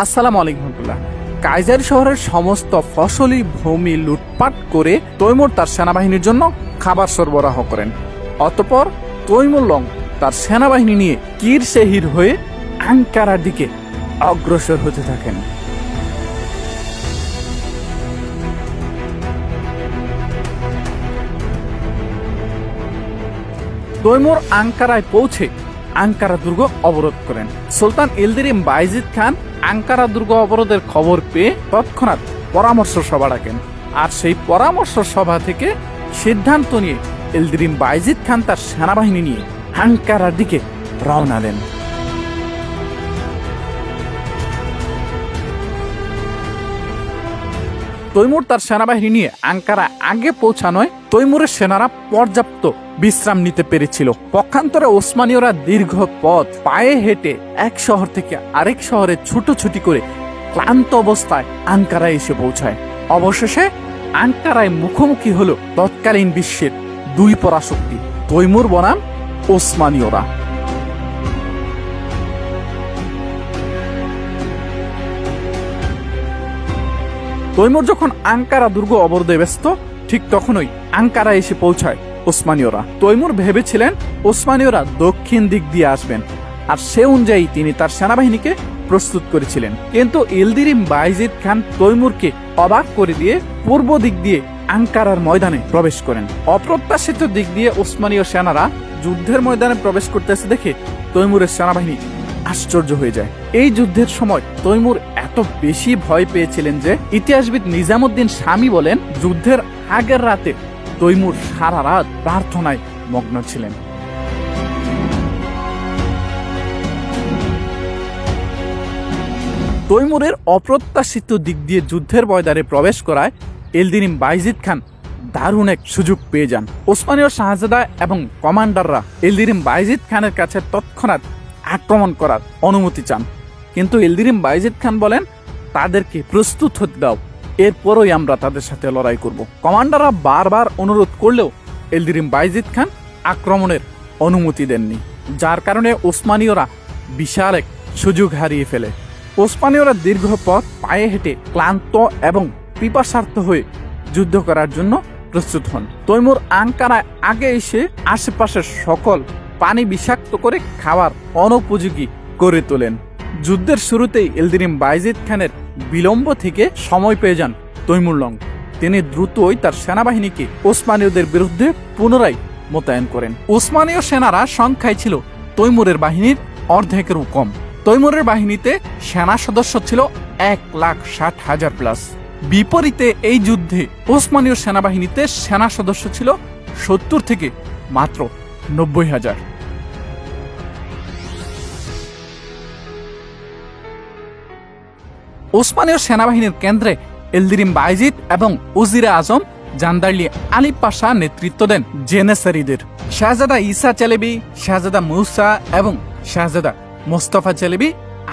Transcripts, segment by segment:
আসসালামু আলাইকুম। কায়সারি শহরের সমস্ত ফসলি ভূমি লুটপাট করে তৈমুর তার সেনাবাহিনীর জন্য খাবার সরবরাহ করেন। অতঃপর তৈমুরলং তার সেনাবাহিনী নিয়ে কিরশেহির হয়ে আঙ্কারার দিকে অগ্রসর হতে থাকেন। তৈমুর আঙ্কারায় পৌঁছে আঙ্কারা দুর্গ অবরোধ করেন। সুলতান ইলদিরিম বাইজিদ খান আঙ্কারা দুর্গ অবরোধের খবর পেয়ে তৎক্ষণাৎ পরামর্শ সভা ডাকেন। আর সেই পরামর্শ সভা থেকে সিদ্ধান্ত নিয়ে ইলদিরিম বাইজিদ খান তার সেনাবাহিনী নিয়ে আঙ্কারার দিকে রওনা দেন। তৈমুর তার সেনাবাহিনী নিয়ে আঙ্কারা আগে পৌঁছানোয় তৈমুরের সেনারা পর্যাপ্ত বিশ্রাম নিতে পেরেছিল। পক্ষান্তরে ওসমানীয়রা দীর্ঘ পথ পায়ে হেঁটে এক শহর থেকে আরেক শহরে ছুটোছুটি করে ক্লান্ত অবস্থায় আঙ্কারায় এসে পৌঁছায়। অবশেষে আঙ্কারায় মুখোমুখি হলো তৎকালীন বিশ্বের দুই পরাশক্তি, তৈমুর বনাম ওসমানীয়রা। তৈমুর যখন আঙ্কারা দুর্গ অবরোধে ব্যস্ত, ঠিক তখনই আঙ্কারা এসে পৌঁছায় ওসমানীয়রা। তৈমুর ভেবেছিলেন ওসমানীয়রা দক্ষিণ দিক দিয়ে আসবেন, আর সে অনুযায়ী তিনি তার সেনাবাহিনীকে প্রস্তুত করেছিলেন। কিন্তু ইলদিরিম বাইজিদ খান তৈমুরকে অবাক করে দিয়ে পূর্ব দিক দিয়ে আঙ্কারার ময়দানে প্রবেশ করেন। অপ্রত্যাশিত দিক দিয়ে ওসমানীয় সেনারা যুদ্ধের ময়দানে প্রবেশ করতেছে দেখে তৈমুরের সেনাবাহিনী আশ্চর্য হয়ে যায়। এই যুদ্ধের সময় তৈমুর এত বেশি ভয় পেয়েছিলেন যে ইতিহাসবিদ নিজামুদ্দিন শামী বলেন, যুদ্ধের আগের রাতে তৈমুর সারা রাত প্রার্থনায় মগ্ন ছিলেন। তৈমুরের অপ্রত্যাশিত দিক দিয়ে যুদ্ধের ময়দানে প্রবেশ করায় ইলদিরিম বাইজিদ খান দারুণ এক সুযোগ পেয়ে যান। ওসমানীয় শাহজাদা এবং কমান্ডাররা ইলদিরিম বাইজিদ খানের কাছে তৎক্ষণাৎ আক্রমণ করার অনুমতি চান, কিন্তু ইলদিরিম বাইজিদ খান বলেন, তাদেরকে প্রস্তুত হতে দাও, এরপরই আমরা তাদের সাথে লড়াই করব। কমান্ডাররা বারবার অনুরোধ করলেও ইলদিরিম বাইজিদ খান আক্রমণের অনুমতি দেননি, যার কারণে ওসমানীয়রা বিশাল এক সুযোগ হারিয়ে ফেলে। ওসমানীয়রা দীর্ঘ পথ পায়ে হেঁটে ক্লান্ত এবং পিপাসার্থ হয়ে যুদ্ধ করার জন্য প্রস্তুত হন। তৈমুর আঙ্কারায় আগে এসে আশেপাশের সকল পানি বিষাক্ত করে খাওয়ার অনুপযোগী করে তোলেন। যুদ্ধের শুরুতেই ইলদিরিম বাইজিদ খানের বিলম্ব থেকে সময় পেয়ে যান তৈমুরলং। তিনি দ্রুতই তার সেনাবাহিনীকে ওসমানীয়দের বিরুদ্ধে পুনরায় মোতায়েন করেন। ওসমানীয় সেনারা সংখ্যায় ছিল তৈমুরের বাহিনীর অর্ধেকেরও কম। তৈমুরের বাহিনীতে সেনা সদস্য ছিল 1,60,000 প্লাস। বিপরীতে এই যুদ্ধে ওসমানীয় সেনাবাহিনীতে সেনা সদস্য ছিল 70 থেকে মাত্র 90,000। ওসমানীয় সেনাবাহিনীর কেন্দ্রে ইলদিরিম বাইজিদ এবং উজিরে আজম জান্দারলি আলী পাশা নেতৃত্ব দেন জেনেসারিদের। শাহজাদা ঈসা চেলেবি, শাহজাদা মুসা এবং শাহজাদা মোস্তফা চেলেবি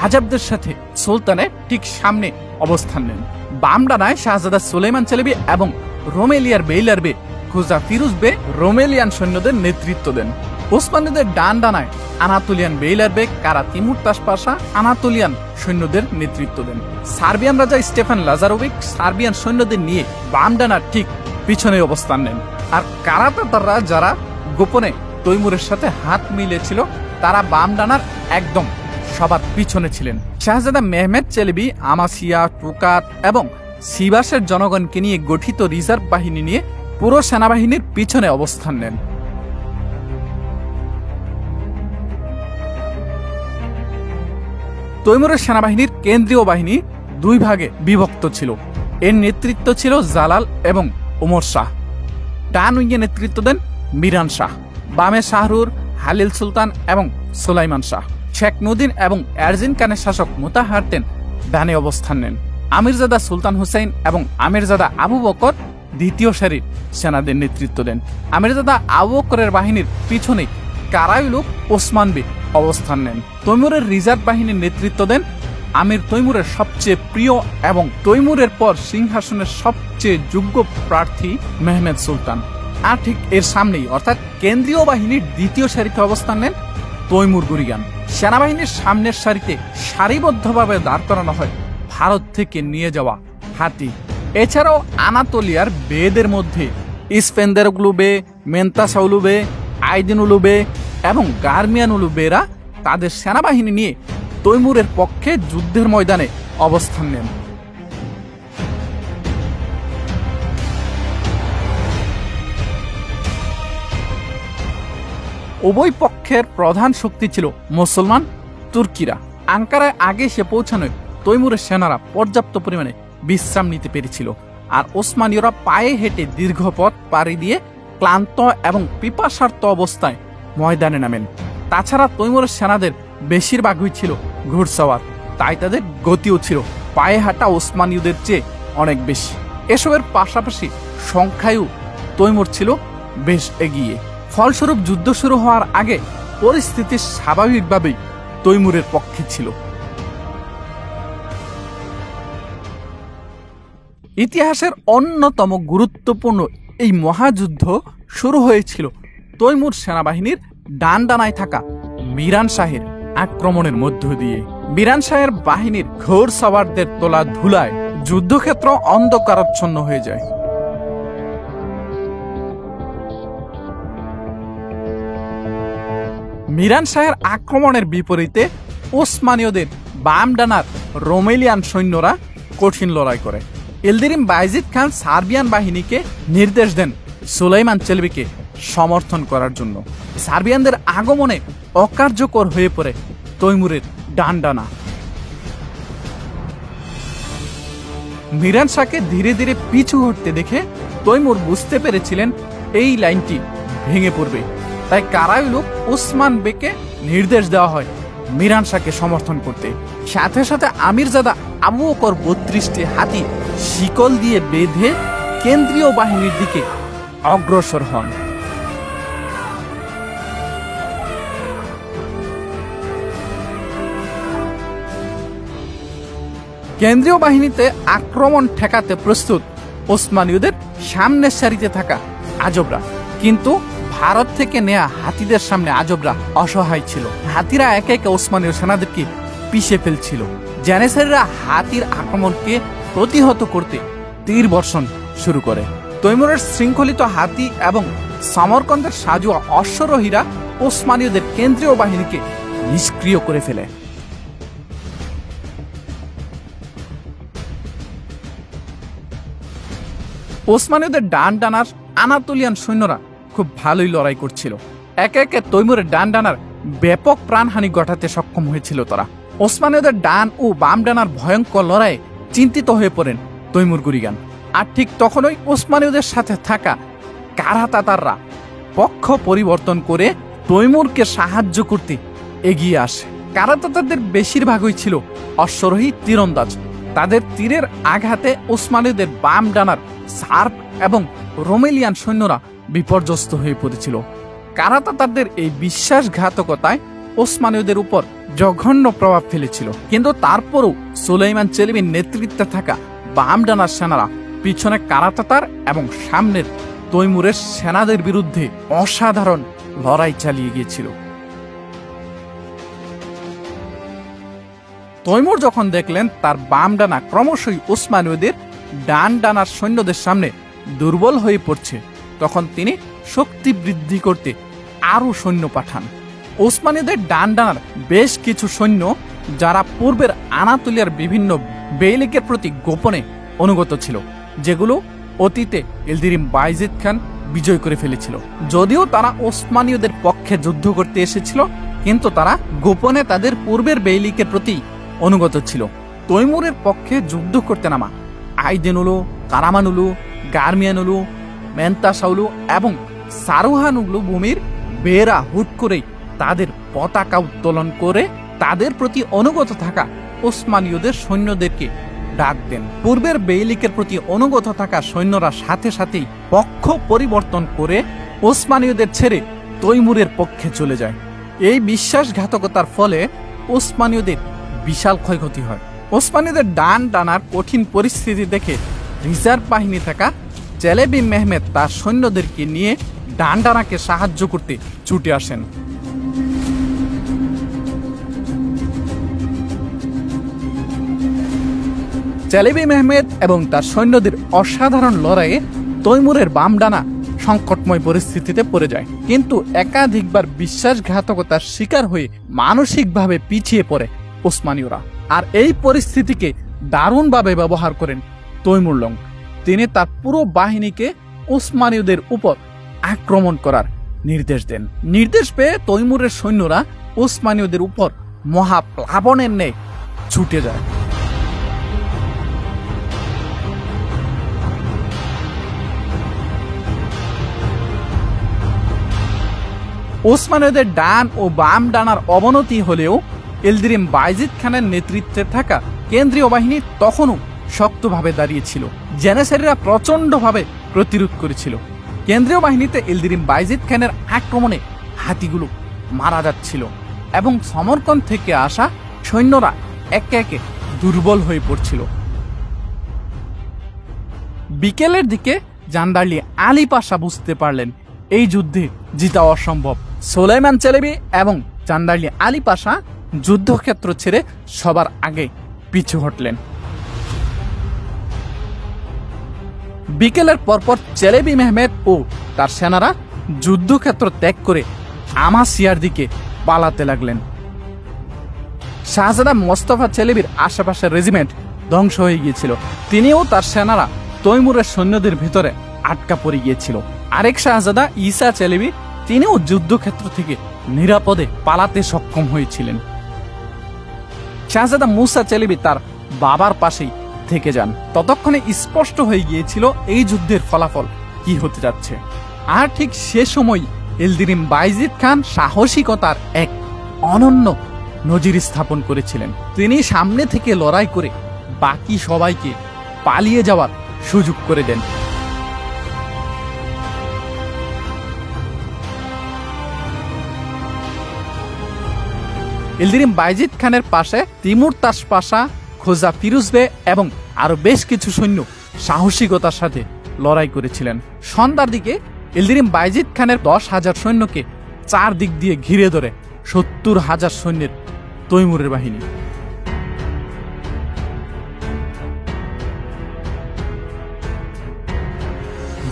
আজাবদের সাথে সুলতানের ঠিক সামনে অবস্থান নেন। বাম ডানায় শাহজাদা সুলেমান চেলেবি এবং রোমেলিয়ার বেইলার বে খুজা ফিরুজ বে রোমেলিয়ান সৈন্যদের নেতৃত্ব দেন। ওসমানীদের ডান ডানায় আনাতোলিয়ান বেইলার বে কারা তিমুরতাস পাশা আনাতোলিয়ান সৈন্যদের নেতৃত্ব দেন। সার্বিয়ান রাজা স্টেফান লাজারোভিক সার্বিয়ান সৈন্যদের নিয়ে বাম ডানার ঠিক পিছনে অবস্থান নেন। আর কারা তাতাররা যারা গোপনে তৈমুরের সাথে হাত মিলেছিল, তারা বাম ডানার একদম সবার পিছনে ছিলেন। শাহজাদা মেহমেদ চেলেবি আমাসিয়া, টুকাত এবং সিবাসের জনগণকে নিয়ে গঠিত রিজার্ভ বাহিনী নিয়ে পুরো সেনাবাহিনীর পিছনে অবস্থান নেন। তৈমুরের সেনাবাহিনীর কেন্দ্রীয় বাহিনী দুই ভাগে বিভক্ত ছিল। এর নেতৃত্ব ছিল জালাল এবং ওমর শাহ। ডান উইঙ্গে নেতৃত্ব দেন মিরান শাহ, বামে শাহরুর, হালিল সুলতান এবং সুলাইমান শাহ। শেখ নুদ্দিন এবং এরজিন খানের শাসক মুতাহারতেন ডানে অবস্থান নেন। আমিরজাদা সুলতান হুসাইন এবং আমিরজাদা আবু বকর দ্বিতীয় সারির সেনাদের নেতৃত্ব দেন। আমিরজাদা আবু বকরের বাহিনীর পিছনে কারাইলুক ওসমান বে অবস্থান নেন। তৈমুরের রিজার্ভ বাহিনীর নেতৃত্ব দেন আমির তৈমুরের সবচেয়ে প্রিয় এবং তৈমুরের পর সিংহাসনের সবচেয়ে যোগ্য প্রার্থী মেহমেদ সুলতান। আর ঠিক এর সামনেই অর্থাৎ কেন্দ্রীয় বাহিনীর দ্বিতীয় সারিতে অবস্থান নেন তৈমুর গুরিগান। সেনাবাহিনীর সামনের সারিতে সারিবদ্ধভাবে দাঁড় করানো হয় ভারত থেকে নিয়ে যাওয়া হাতি। এছাড়াও আনাতোলিয়ার বেদের মধ্যে ইস্পেন্দেরগ্লু বে, মেন্তাসাউলু বে, আইদিনুলু বে এবং গার্মিয়ানুলু বেরা তাদের সেনাবাহিনী নিয়ে তৈমুরের পক্ষে যুদ্ধের ময়দানে অবস্থান নেন। উভয় পক্ষের প্রধান শক্তি ছিল মুসলমান তুর্কিরা। আঙ্কারায় আগে এসে পৌঁছানোয় তৈমুরের সেনারা পর্যাপ্ত পরিমাণে বিশ্রাম নিতে পেরেছিল, আর ওসমানীয়রা পায়ে হেঁটে দীর্ঘ পথ পাড়ি দিয়ে ক্লান্ত এবং পিপাসার্ত অবস্থায় ময়দানে নামেন। তাছাড়া তৈমুরের সেনাদের বেশিরভাগই ছিল ঘোড়সওয়ার, তাই তাদের গতিও ছিল পায়ে হাঁটা ওসমানীয়দের চেয়ে অনেক বেশি। এসবের পাশাপাশি সংখ্যায়ও তৈমুর ছিল বেশ এগিয়ে। ফলস্বরূপ যুদ্ধ শুরু হওয়ার আগে পরিস্থিতি স্বাভাবিকভাবেই তৈমুরের পক্ষে ছিল। ইতিহাসের অন্যতম গুরুত্বপূর্ণ এই মহাযুদ্ধ শুরু হয়েছিল তৈমুর সেনাবাহিনীর ডান ডানায় থাকা মিরান শাহের আক্রমণের মধ্য দিয়ে। মিরান শাহের বাহিনীর ঘোড়সওয়ারদের তোলা ধুলায় যুদ্ধক্ষেত্র অন্ধকারাচ্ছন্ন হয়ে যায়। মিরান শাহের আক্রমণের বিপরীতে ওসমানীয়দের বাম ডানার রোমেলিয়ান সৈন্যরা কঠিন লড়াই করে। ইলদিরিম বাইজিদ খান সার্বিয়ান বাহিনীকে নির্দেশ দেন সুলাইমান চেলবিকে সমর্থন করার জন্য। সার্বিয়ানদের আগমনে অকার্যকর হয়ে পড়ে তৈমুরের ডান ডানা। মিরান শাহকে ধীরে ধীরে পিছু হটতে দেখে তৈমুর বুঝতে পেরেছিলেন এই লাইনটি ভেঙে পড়বে, তাই কারাইলুক ওসমান বেকে নির্দেশ দেওয়া হয় মিরান শাহকে সমর্থন করতে। সাথে সাথে আমিরজাদা আবু বকর ৩২টি হাতি শিকল দিয়ে বেঁধে কেন্দ্রীয় বাহিনীর দিকে অগ্রসর হন। কেন্দ্রীয় বাহিনীতে আক্রমণ ঠেকাতে প্রস্তুত ওসমানীয়দের সামনের সারিতে থাকা আজবরা, কিন্তু ভারত থেকে নেয়া হাতিদের সামনে আজবরা অসহায় ছিল। হাতিরা একে একে ওসমানীয় সেনাদেরকে পিষে ফেলছিল। জানেসারিরা হাতির আক্রমণকে প্রতিহত করতে তীর বর্ষণ শুরু করে। তৈমুরের শৃঙ্খলিত হাতি এবং সমরকন্দের সাজুয়া অশ্বরোহীরা ওসমানীয়দের কেন্দ্রীয় বাহিনীকে নিষ্ক্রিয় করে ফেলে। ওসমানীয়দের ডান ডানার আনাতোলিয়ান সৈন্যরা খুব ভালোই লড়াই করছিল। একে একে তৈমুরের ডান ডানার ব্যাপক প্রাণহানি ঘটাতে সক্ষম হয়েছিল তারা। ওসমানীয়দের ডান ও বাম ডানার ভয়ঙ্কর লড়াইয়ে চিন্তিত হয়ে পড়েন তৈমুর গুরিগান। আর ঠিক তখনই ওসমানীয়দের সাথে থাকা কারা তাতাররা পক্ষ পরিবর্তন করে তৈমুরকে সাহায্য করতে এগিয়ে আসে। কারা তাতারদের বেশিরভাগই ছিল অশ্বরোহী তীরন্দাজ। তাদের তীরের আঘাতে ওসমানীয়দের বাম ডানার সার্প এবং রোমেলিয়ান সৈন্যরা বিপর্যস্ত হয়ে পড়েছিল। কারা তাতারদের এই বিশ্বাসঘাতকতায় ওসমানীয়দের উপর জঘন্য প্রভাব ফেলেছিল, কিন্তু তারপরও সুলাইমান চেলবির নেতৃত্বে থাকা বাম ডানার সেনারা পিছনে কারা তাতার এবং সামনের তৈমুরের সেনাদের বিরুদ্ধে অসাধারণ লড়াই চালিয়ে গিয়েছিল। তৈমুর যখন দেখলেন তার বাম ডানা ক্রমশই ওসমানীয়দের ডান ডানার সৈন্যদের সামনে দুর্বল হয়ে পড়ছে, তখন তিনি শক্তি বৃদ্ধি করতে আরও সৈন্য পাঠান। ওসমানীয়দের ডান ডানার বেশ কিছু সৈন্য যারা পূর্বের আনাতোলিয়ার বিভিন্ন বেইলিকের প্রতি গোপনে অনুগত ছিল, যেগুলো অতীতে ইলদিরিম বাইজিদ খান বিজয় করে ফেলেছিল। যদিও তারা ওসমানীয়দের পক্ষে যুদ্ধ করতে এসেছিল, কিন্তু তারা গোপনে তাদের পূর্বের বেইলিকের প্রতি অনুগত ছিল। তৈমুরের পক্ষে যুদ্ধ করতে নামা আইদেনুলু, কারামানুলু, গার্মিয়ানুলু, মেন্তাসাউলু এবং সারুহানুলু ভূমির বেরা হুট করেই তাদের পতাকা উত্তোলন করে তাদের প্রতি অনুগত থাকা ওসমানীয়দের সৈন্যদেরকে ডাক দেন। পূর্বের বেইলিকের প্রতি অনুগত থাকা সৈন্যরা সাথে সাথেই পক্ষ পরিবর্তন করে ওসমানীয়দের ছেড়ে তৈমুরের পক্ষে চলে যায়। এই বিশ্বাসঘাতকতার ফলে ওসমানীয়দের বিশাল ক্ষয়ক্ষতি হয়। ওসমানীয়দের ডান ডানার কঠিন পরিস্থিতি দেখে রিজার্ভ বাহিনী থাকা চেলেবি মেহমেদ তার সৈন্যদেরকে নিয়ে ডান ডানাকে সাহায্য করতে ছুটে আসেন। চেলেবি মেহমেদ এবং তার সৈন্যদের অসাধারণ লড়াইয়ে তৈমুরের বাম ডানা সংকটময় পরিস্থিতিতে পড়ে যায়, কিন্তু একাধিকবার বিশ্বাসঘাতকতার শিকার হয়ে মানসিকভাবে পিছিয়ে পড়ে ওসমানীয়রা। আর এই পরিস্থিতিকে দারুণভাবে ব্যবহার করেন তৈমুরলং। তিনি তার পুরো বাহিনীকে ওসমানীয়দের উপর আক্রমণ করার নির্দেশ দেন। নির্দেশ পেয়ে তৈমুরের সৈন্যরা ওসমানীয়দের উপর মহাপ্লাবনের ন্যায় ছুটে যায়। ওসমানীয়দের ডান ও বাম ডানার অবনতি হলেও ইলদিরিম বাইজিদ খানের নেতৃত্বে থাকা কেন্দ্রীয় বাহিনী তখনও শক্তভাবে দাঁড়িয়েছিল। জেনেসারিরা প্রচণ্ডভাবে প্রতিরোধ করেছিল। কেন্দ্রীয় বাহিনীতে ইলদিরিম বাইজিদ খানের আক্রমণে হাতিগুলো মারা যাচ্ছিল এবং সমরকন্দ থেকে আসা সৈন্যরা একে একে দুর্বল হয়ে পড়ছিল। বিকেলের দিকে জান্দারলি আলী পাশা বুঝতে পারলেন এই যুদ্ধে জিতা অসম্ভব। সুলাইমান চেলেবি এবং জান্দারলি আলী পাশা যুদ্ধক্ষেত্র ছেড়ে সবার আগে পিছু হটলেন। বিকেলের পরপর চেলেবি মেহমেদ ও তার সেনারা যুদ্ধক্ষেত্র ত্যাগ করে আমাসিয়ার দিকে পালাতে লাগলেন। শাহজাদা মোস্তফা চেলেবির আশেপাশের রেজিমেন্ট ধ্বংস হয়ে গিয়েছিল। তিনিও তার সেনারা তৈমুরের সৈন্যদের ভিতরে আটকা পড়ে গিয়েছিল। আরেক শাহজাদা ঈসা চেলেবি তিনিও যুদ্ধক্ষেত্র থেকে নিরাপদে পালাতে সক্ষম হয়েছিলেন। শাহজাদা মুসা চেলেবি তার বাবার পাশেই থেকে যান। ততক্ষণে স্পষ্ট হয়ে গিয়েছিল এই যুদ্ধের ফলাফল কি হতে যাচ্ছে। আর ঠিক সে সময় ইলদিরিম বাইজিদ খান সাহসিকতার এক অনন্য নজির স্থাপন করেছিলেন। তিনি সামনে থেকে লড়াই করে বাকি সবাইকে পালিয়ে যাওয়ার সুযোগ করে দেন। ইলদিরিম বাইজিদ খানের পাশে তিমুরতাস পাশা, খোজা ফিরুজ বে এবং আরো বেশ কিছু সৈন্য সাহসিকতার সাথে লড়াই করেছিলেন। সন্ধ্যার দিকে ইলদিরিম বাইজিদ খানের 10,000 সৈন্যকে চার দিক দিয়ে ঘিরে ধরে 70,000 সৈন্যের তৈমুরের বাহিনী।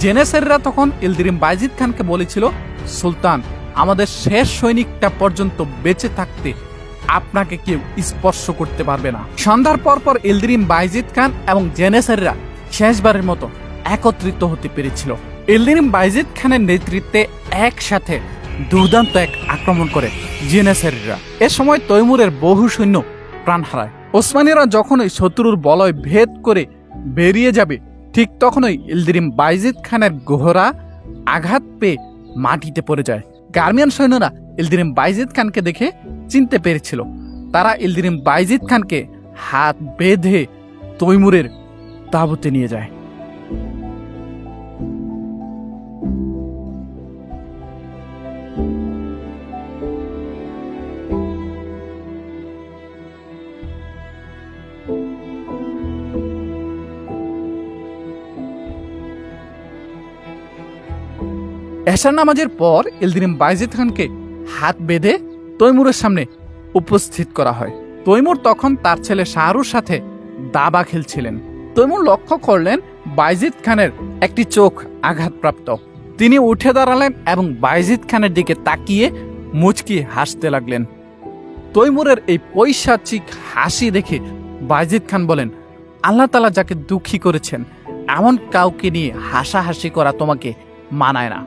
জেনেসারিরা তখন ইলদিরিম বাইজিদ খানকে বলেছিল, সুলতান, আমাদের শেষ সৈনিকটা পর্যন্ত বেঁচে থাকতে আপনাকে কেউ স্পর্শ করতে পারবে না। সন্ধ্যার পরপর ইলদিরিম বাইজিদ খান এবং জেনেসারিরা শেষবারের মতো একত্রিত হতে পেরেছিল। ইলদিরিম বাইজিদ খানের নেতৃত্বে একসাথে দুর্দান্ত এক আক্রমণ করে জেনেসারিরা। এ সময় তৈমুরের বহু সৈন্য প্রাণ হারায়। ওসমানীরা যখনই শত্রুর বলয় ভেদ করে বেরিয়ে যাবে, ঠিক তখনই ইলদিরিম বাইজিদ খানের গোহরা আঘাত পেয়ে মাটিতে পড়ে যায়। গার্মিয়ান সৈন্যরা ইলদিরিম বাইজিদ খানকে দেখে চিনতে পেরেছিল। তারা ইলদিরিম বাইজিদ খানকে হাত বেঁধে তৈমুরের তাঁবুতে নিয়ে যায়। এশার নামাজের পর ইলদিরিম বাইজিদ খানকে হাত বেঁধে তৈমুরের সামনে উপস্থিত করা হয়। তৈমুর তখন তার ছেলে শাহরুর সাথে দাবা খেলছিলেন। তৈমুর লক্ষ্য করলেন বাইজিদ খানের একটি চোখ আঘাতপ্রাপ্ত। তিনি উঠে দাঁড়ালেন এবং বাইজিদ খানের দিকে তাকিয়ে মুচকি হাসতে লাগলেন। তৈমুরের এই পৈশাচিক হাসি দেখে বাইজিদ খান বলেন, আল্লাহ তাআলা যাকে দুঃখী করেছেন এমন কাউকে নিয়ে হাসাহাসি করা তোমাকে মানায় না।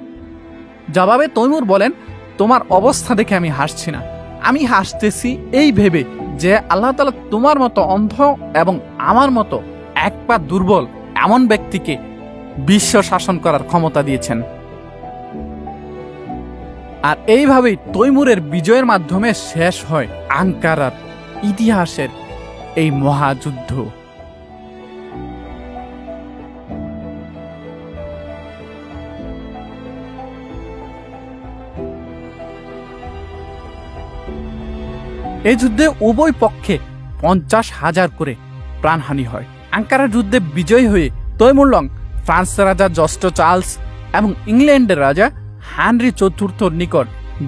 জবাবে তৈমুর বলেন, তোমার অবস্থা দেখে আমি হাসছি না, আমি হাসতেছি এই ভেবে যে আল্লাহ তাআলা তোমার মতো অন্ধ এবং আমার মতো এক পা দুর্বল এমন ব্যক্তিকে বিশ্ব শাসন করার ক্ষমতা দিয়েছেন। আর এইভাবেই তৈমুরের বিজয়ের মাধ্যমে শেষ হয় আঙ্কারার ইতিহাসের এই মহাযুদ্ধ। এই যুদ্ধে উভয় পক্ষে 50,000 করে প্রাণহানি হয়। আঙ্কারা যুদ্ধে বিজয়ী হয়ে তৈমুরলং ফ্রান্সের রাজা জস্টো চার্লস এবং ইংল্যান্ডের রাজা হেনরি চতুর্থর নিকট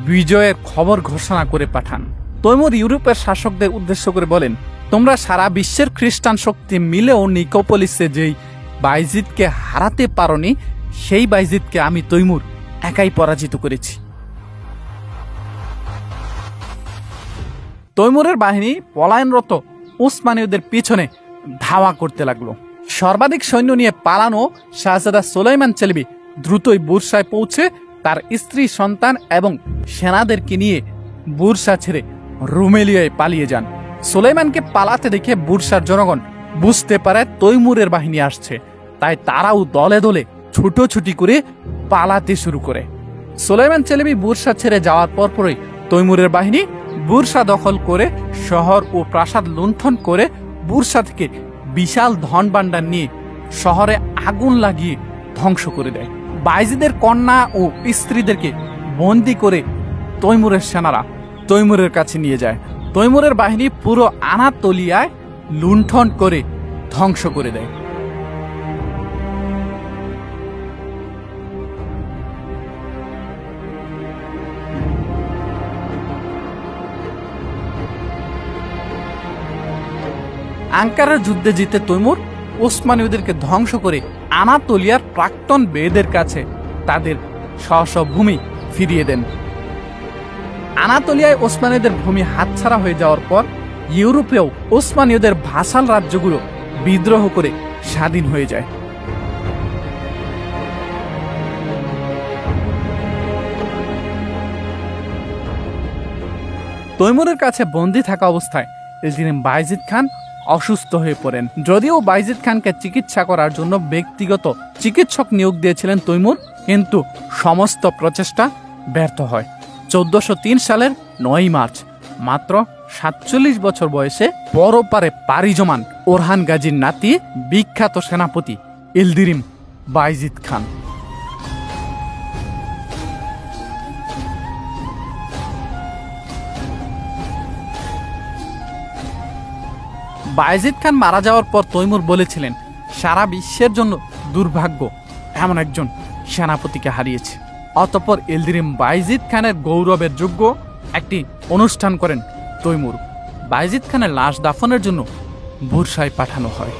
বিজয়ের খবর ঘোষণা করে পাঠান। তৈমুর ইউরোপের শাসকদের উদ্দেশ্য করে বলেন, তোমরা সারা বিশ্বের খ্রিস্টান শক্তি মিলেও নিকোপলিসে যেই বাইজিদকে হারাতে পারোনি, সেই বাইজিদকে আমি তৈমুর একাই পরাজিত করেছি। তৈমুরের বাহিনী পলায়নরত উসমানীয়দের পিছনে ধাওয়া করতে লাগলো। সর্বাধিক সৈন্য নিয়ে পালানো শাহজাদা সুলাইমান চেলবি দ্রুতই বুরসায় পৌঁছে তার স্ত্রী, সন্তান এবং সেনাদেরকে নিয়ে বুরসা ছেড়ে রুমেলিয়ায় পালিয়ে যান। সুলাইমানকে পালাতে দেখে বুরসার জনগণ বুঝতে পারে তৈমুরের বাহিনী আসছে, তাই তারাও দলে দলে ছুটোছুটি করে পালাতে শুরু করে। সুলাইমান চেলবি বুরসা ছেড়ে যাওয়ার পরপরই তৈমুরের বাহিনী বুরসা দখল করে শহর ও প্রাসাদ লুণ্ঠন করে বুরসা থেকে বিশাল ধন ভাণ্ডার নিয়ে শহরে আগুন লাগিয়ে ধ্বংস করে দেয়। বাইজিদের কন্যা ও স্ত্রীদেরকে বন্দি করে তৈমুরের সেনারা তৈমুরের কাছে নিয়ে যায়। তৈমুরের বাহিনী পুরো আনাতোলিয়ায় লুণ্ঠন করে ধ্বংস করে দেয়। আঙ্কারার যুদ্ধে জিতে তৈমুর ওসমানীয়দেরকে ধ্বংস করে আনাতোলিয়ার প্রাক্তন বেদের কাছে তাদের স্ব ভূমি ফিরিয়ে দেন। আনাতোলিয়ায় ওসমানীয়দের ভূমি হাতছাড়া হয়ে যাওয়ার পর ইউরোপেও ওসমানীয়দের ভাসাল রাজ্যগুলো বিদ্রোহ করে স্বাধীন হয়ে যায়। তৈমুরের কাছে বন্দী থাকা অবস্থায় এলদিনিম বাইজিদ খান অসুস্থ হয়ে পড়েন। যদিও বাইজিদ খানকে চিকিৎসা করার জন্য ব্যক্তিগত চিকিৎসক নিয়োগ দিয়েছিলেন তৈমুর, কিন্তু সমস্ত প্রচেষ্টা ব্যর্থ হয়। 1403 সালের 9 মার্চ মাত্র 47 বছর বয়সে পরপারে পাড়ি জমান ওরহান গাজীর নাতি, বিখ্যাত সেনাপতি এলদিনিম বাইজিদ খান। বাইজিদ খান মারা যাওয়ার পর তৈমুর বলেছিলেন, সারা বিশ্বের জন্য দুর্ভাগ্য এমন একজন সেনাপতিকে হারিয়েছে। অতঃপর এলদিনিম বাইজিদ খানের গৌরবের যোগ্য একটি অনুষ্ঠান করেন তৈমুর। বাইজিদ খানের লাশ দাফনের জন্য বুরসায় পাঠানো হয়।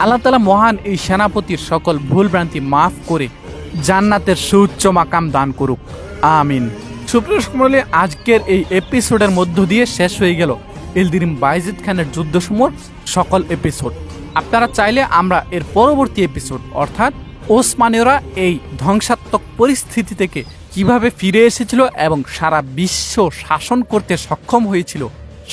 আল্লাহ তাআলা মহান এই সেনাপতির সকল ভুলভ্রান্তি মাফ করে জান্নাতের সুউচ্চ মাকাম দান করুক, আমিন। সুপ্রিয় মণ্ডলী, আজকের এই এপিসোডের মধ্য দিয়ে শেষ হয়ে গেল এলদিনিম বাইজিদ খানের যুদ্ধসমূহের সকল এপিসোড। আপনারা চাইলে আমরা এর পরবর্তী এপিসোড অর্থাৎ ওসমানীয়রা এই ধ্বংসাত্মক পরিস্থিতি থেকে কিভাবে ফিরে এসেছিল এবং সারা বিশ্ব শাসন করতে সক্ষম হয়েছিল,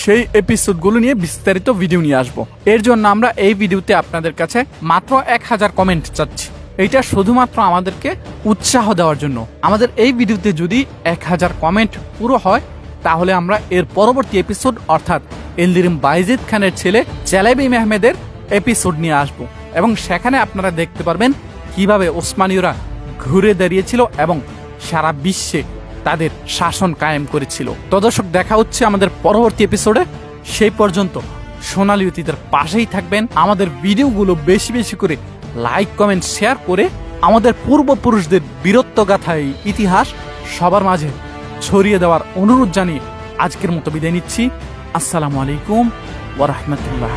সেই এপিসোডগুলো নিয়ে বিস্তারিত ভিডিও নিয়ে আসবো। এর জন্য আমরা এই ভিডিওতে আপনাদের কাছে মাত্র 1000 কমেন্ট চাচ্ছি। এইটা শুধুমাত্র আমাদেরকে উৎসাহ দেওয়ার জন্য। আমাদের এই ভিডিওতে যদি 1000 কমেন্ট পুরো হয়, তাহলে আমরা এর পরবর্তী এপিসোড অর্থাৎ এলদিনিম বাইজিদ খানের ছেলে চেলেবি মেহমেদের এপিসোড নিয়ে আসব, এবং সেখানে আপনারা দেখতে পারবেন কিভাবে ওসমানীয়রা ঘুরে দাঁড়িয়েছিল এবং সারা বিশ্বে তাদের শাসন কায়েম করেছিল। তো দর্শক, দেখা হচ্ছে আমাদের পরবর্তী এপিসোডে। সেই পর্যন্ত সোনালী অতীতের পাশেই থাকবেন। আমাদের ভিডিওগুলো বেশি বেশি করে লাইক, কমেন্ট, শেয়ার করে আমাদের পূর্বপুরুষদের বীরত্বগাথা এই ইতিহাস সবার মাঝে ছড়িয়ে দেওয়ার অনুরোধ জানিয়ে আজকের মতো বিদায় নিচ্ছি। আসসালামু আলাইকুম ওয়া রাহমাতুল্লাহ।